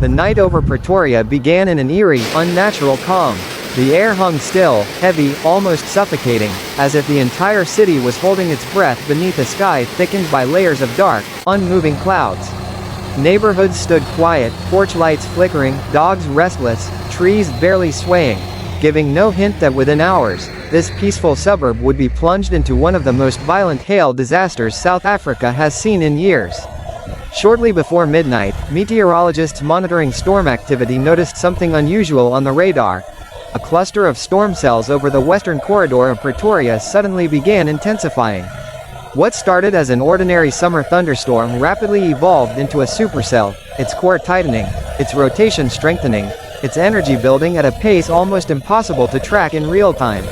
the night over Pretoria began in an eerie, unnatural calm. The air hung still, heavy, almost suffocating, as if the entire city was holding its breath beneath a sky thickened by layers of dark, unmoving clouds. Neighborhoods stood quiet, porch lights flickering, dogs restless, trees barely swaying, giving no hint that within hours, this peaceful suburb would be plunged into one of the most violent hail disasters South Africa has seen in years. Shortly before midnight, meteorologists monitoring storm activity noticed something unusual on the radar. A cluster of storm cells over the western corridor of Pretoria suddenly began intensifying. What started as an ordinary summer thunderstorm rapidly evolved into a supercell, its core tightening, its rotation strengthening, its energy building at a pace almost impossible to track in real time.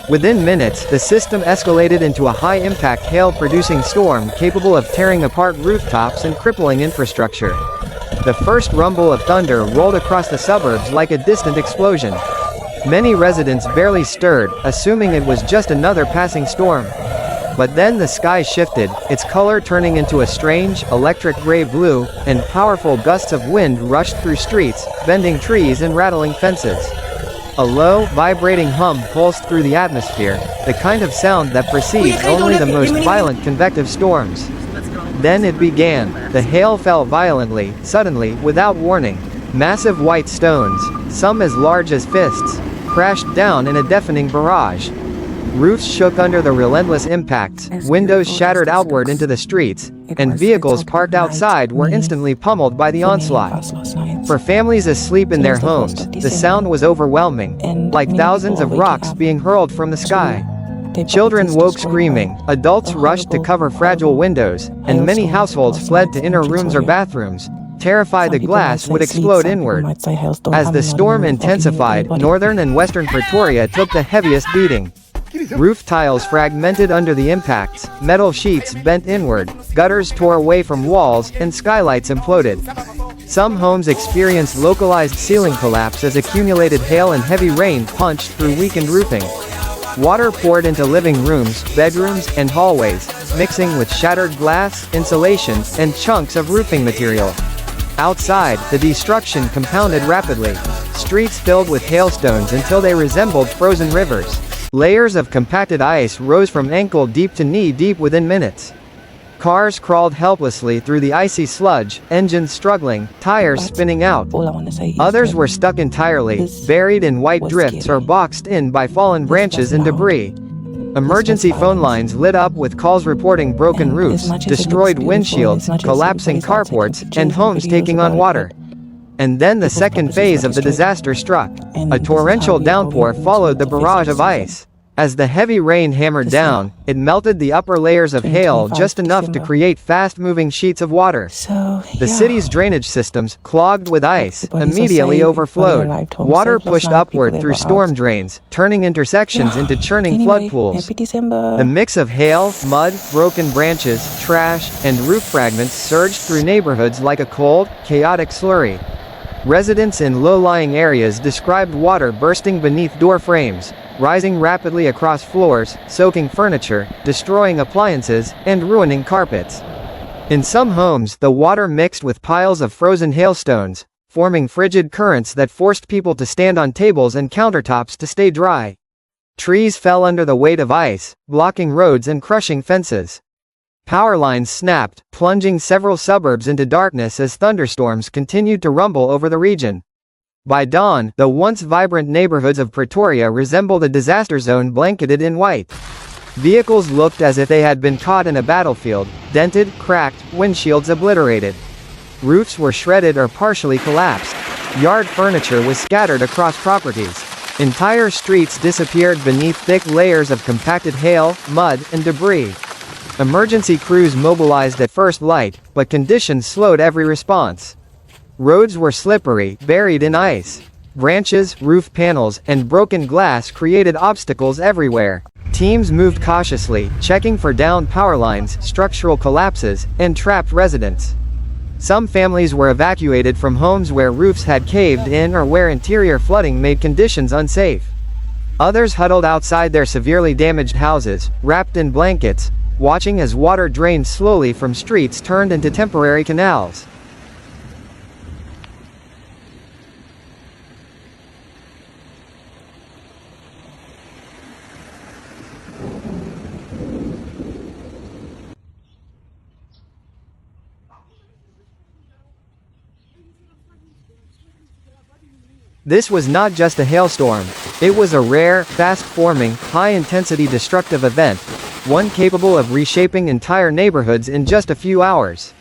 Within minutes, the system escalated into a high-impact hail-producing storm capable of tearing apart rooftops and crippling infrastructure. The first rumble of thunder rolled across the suburbs like a distant explosion. Many residents barely stirred, assuming it was just another passing storm. But then the sky shifted, its color turning into a strange, electric gray blue, and powerful gusts of wind rushed through streets, bending trees and rattling fences. A low, vibrating hum pulsed through the atmosphere, the kind of sound that precedes only the most violent convective storms. Then it began. The hail fell violently, suddenly, without warning. Massive white stones, some as large as fists, crashed down in a deafening barrage. Roofs shook under the relentless impacts, windows shattered outward into the streets, and vehicles parked outside were instantly pummeled by the onslaught. For families asleep in their homes, the sound was overwhelming, like thousands of rocks being hurled from the sky. Children woke screaming, adults rushed to cover fragile windows, and many households fled to inner rooms or bathrooms, terrified the glass would explode inward. As the storm intensified, northern and western Pretoria took the heaviest beating. Roof tiles fragmented under the impacts, metal sheets bent inward, gutters tore away from walls, and skylights imploded. Some homes experienced localized ceiling collapse as accumulated hail and heavy rain punched through weakened roofing. Water poured into living rooms, bedrooms, and hallways, mixing with shattered glass, insulation, and chunks of roofing material. Outside, the destruction compounded rapidly. Streets filled with hailstones until they resembled frozen rivers. Layers of compacted ice rose from ankle-deep to knee-deep within minutes. Cars crawled helplessly through the icy sludge, engines struggling, tires spinning out. Others were stuck entirely, buried in white drifts or boxed in by fallen branches and debris. Emergency phone lines lit up with calls reporting broken roofs, destroyed windshields, collapsing carports, and homes taking on water. And then the second phase of the disaster struck. A torrential downpour followed the barrage of ice. As the heavy rain hammered down, it melted the upper layers of hail just enough to create fast-moving sheets of water. The city's drainage systems, clogged with ice, immediately overflowed. Water pushed upward through storm drains, turning intersections into churning flood pools. The mix of hail, mud, broken branches, trash, and roof fragments surged through neighborhoods like a cold, chaotic slurry. Residents in low-lying areas described water bursting beneath door frames, rising rapidly across floors, soaking furniture, destroying appliances, and ruining carpets. In some homes, the water mixed with piles of frozen hailstones, forming frigid currents that forced people to stand on tables and countertops to stay dry. Trees fell under the weight of ice, blocking roads and crushing fences. Power lines snapped, plunging several suburbs into darkness as thunderstorms continued to rumble over the region. By dawn, the once vibrant neighborhoods of Pretoria resembled a disaster zone blanketed in white. Vehicles looked as if they had been caught in a battlefield, dented, cracked, windshields obliterated. Roofs were shredded or partially collapsed. Yard furniture was scattered across properties. Entire streets disappeared beneath thick layers of compacted hail, mud, and debris. Emergency crews mobilized at first light, but conditions slowed every response. Roads were slippery, buried in ice. Branches, roof panels, and broken glass created obstacles everywhere. Teams moved cautiously, checking for downed power lines, structural collapses, and trapped residents. Some families were evacuated from homes where roofs had caved in or where interior flooding made conditions unsafe. Others huddled outside their severely damaged houses, wrapped in blankets, watching as water drained slowly from streets turned into temporary canals. This was not just a hailstorm. It was a rare, fast-forming, high-intensity destructive event, one capable of reshaping entire neighborhoods in just a few hours.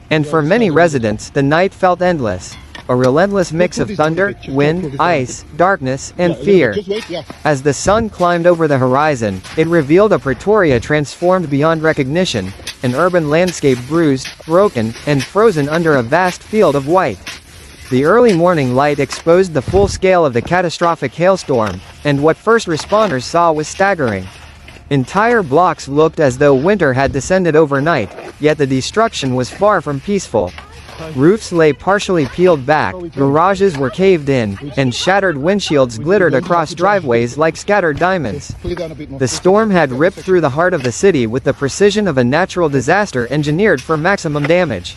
And for many residents, the night felt endless. A relentless mix of thunder, wind, ice, darkness, and fear. As the sun climbed over the horizon, it revealed a Pretoria transformed beyond recognition, an urban landscape bruised, broken, and frozen under a vast field of white. The early morning light exposed the full scale of the catastrophic hailstorm, and what first responders saw was staggering. Entire blocks looked as though winter had descended overnight, yet the destruction was far from peaceful. Roofs lay partially peeled back, garages were caved in, and shattered windshields glittered across driveways like scattered diamonds. The storm had ripped through the heart of the city with the precision of a natural disaster engineered for maximum damage.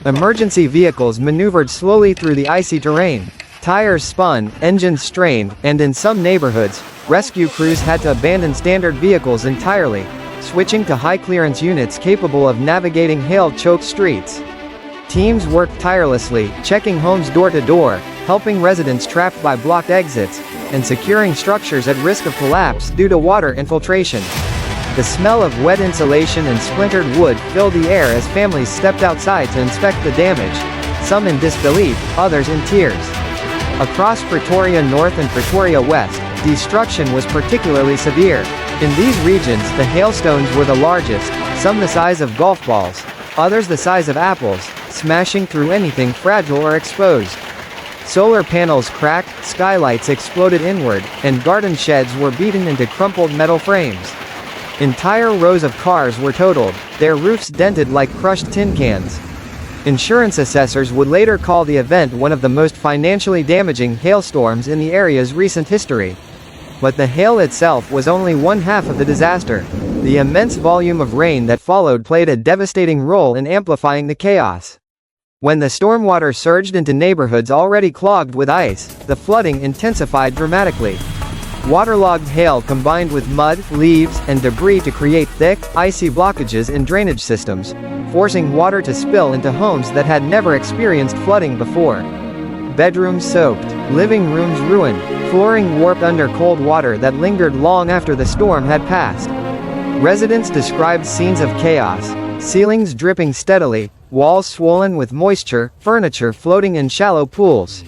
Emergency vehicles maneuvered slowly through the icy terrain. Tires spun, engines strained, and in some neighborhoods, rescue crews had to abandon standard vehicles entirely, switching to high-clearance units capable of navigating hail-choked streets. Teams worked tirelessly, checking homes door to door, helping residents trapped by blocked exits, and securing structures at risk of collapse due to water infiltration. The smell of wet insulation and splintered wood filled the air as families stepped outside to inspect the damage, some in disbelief, others in tears. Across Pretoria North and Pretoria West, destruction was particularly severe. In these regions, the hailstones were the largest, some the size of golf balls, others the size of apples, smashing through anything fragile or exposed. Solar panels cracked, skylights exploded inward, and garden sheds were beaten into crumpled metal frames. Entire rows of cars were totaled, their roofs dented like crushed tin cans. Insurance assessors would later call the event one of the most financially damaging hailstorms in the area's recent history. But the hail itself was only one half of the disaster. The immense volume of rain that followed played a devastating role in amplifying the chaos. When the stormwater surged into neighborhoods already clogged with ice, the flooding intensified dramatically. Waterlogged hail combined with mud, leaves, and debris to create thick, icy blockages in drainage systems, forcing water to spill into homes that had never experienced flooding before. Bedrooms soaked, living rooms ruined, flooring warped under cold water that lingered long after the storm had passed. Residents described scenes of chaos, ceilings dripping steadily, walls swollen with moisture, furniture floating in shallow pools.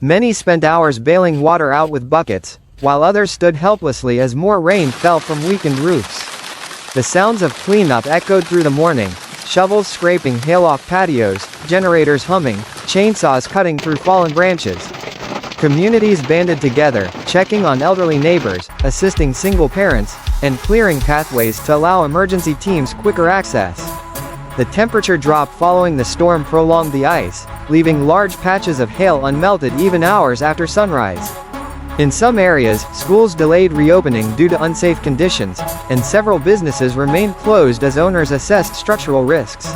Many spent hours bailing water out with buckets, while others stood helplessly as more rain fell from weakened roofs. The sounds of cleanup echoed through the morning, shovels scraping hail off patios, generators humming, chainsaws cutting through fallen branches. Communities banded together, checking on elderly neighbors, assisting single parents, and clearing pathways to allow emergency teams quicker access. The temperature drop following the storm prolonged the ice, leaving large patches of hail unmelted even hours after sunrise. In some areas, schools delayed reopening due to unsafe conditions, and several businesses remained closed as owners assessed structural risks.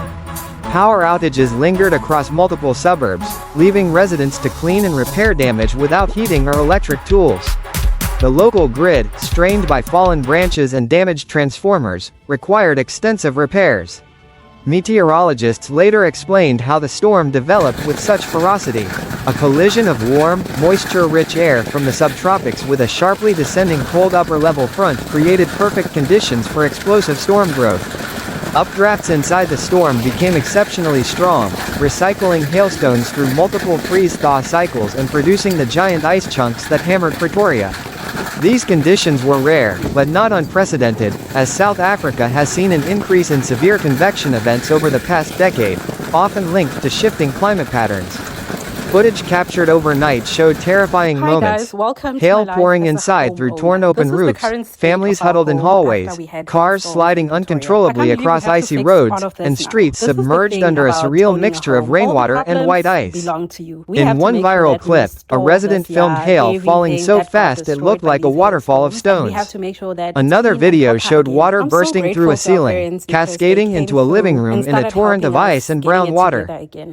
Power outages lingered across multiple suburbs, leaving residents to clean and repair damage without heating or electric tools. The local grid, strained by fallen branches and damaged transformers, required extensive repairs. Meteorologists later explained how the storm developed with such ferocity. A collision of warm, moisture-rich air from the subtropics with a sharply descending cold upper-level front created perfect conditions for explosive storm growth. Updrafts inside the storm became exceptionally strong, recycling hailstones through multiple freeze-thaw cycles and producing the giant ice chunks that hammered Pretoria. These conditions were rare, but not unprecedented, as South Africa has seen an increase in severe convection events over the past decade, often linked to shifting climate patterns. Footage captured overnight showed terrifying moments. Hail pouring inside through torn open roofs, families huddled in hallways, cars sliding uncontrollably across icy roads, and streets submerged under a surreal mixture of rainwater and white ice. In one viral clip, a resident filmed hail falling so fast it looked like a waterfall of stones. Another video showed water bursting through a ceiling, cascading into a living room in a torrent of ice and brown water.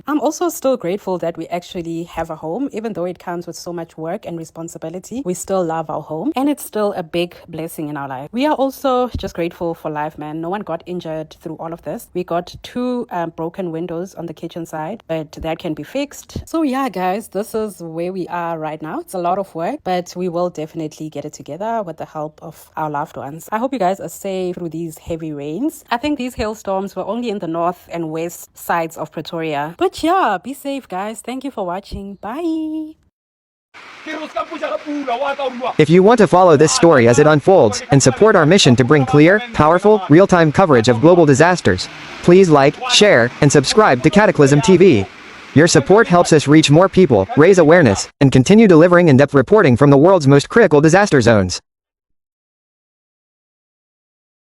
I'm also still grateful that we actually actually have a home. Even though it comes with so much work and responsibility, we still love our home, and it's still a big blessing in our life. We are also just grateful for life, man. No one got injured through all of this. We got 2 broken windows on the kitchen side, but that can be fixed. So yeah, guys, this is where we are right now. It's a lot of work, but we will definitely get it together with the help of our loved ones. I hope you guys are safe through these heavy rains. I think these hailstorms were only in the north and west sides of Pretoria. But yeah, be safe, guys. Thank you for watching. Bye. If you want to follow this story as it unfolds, and support our mission to bring clear, powerful, real-time coverage of global disasters, please like, share, and subscribe to Cataclysm TV. Your support helps us reach more people, raise awareness, and continue delivering in-depth reporting from the world's most critical disaster zones.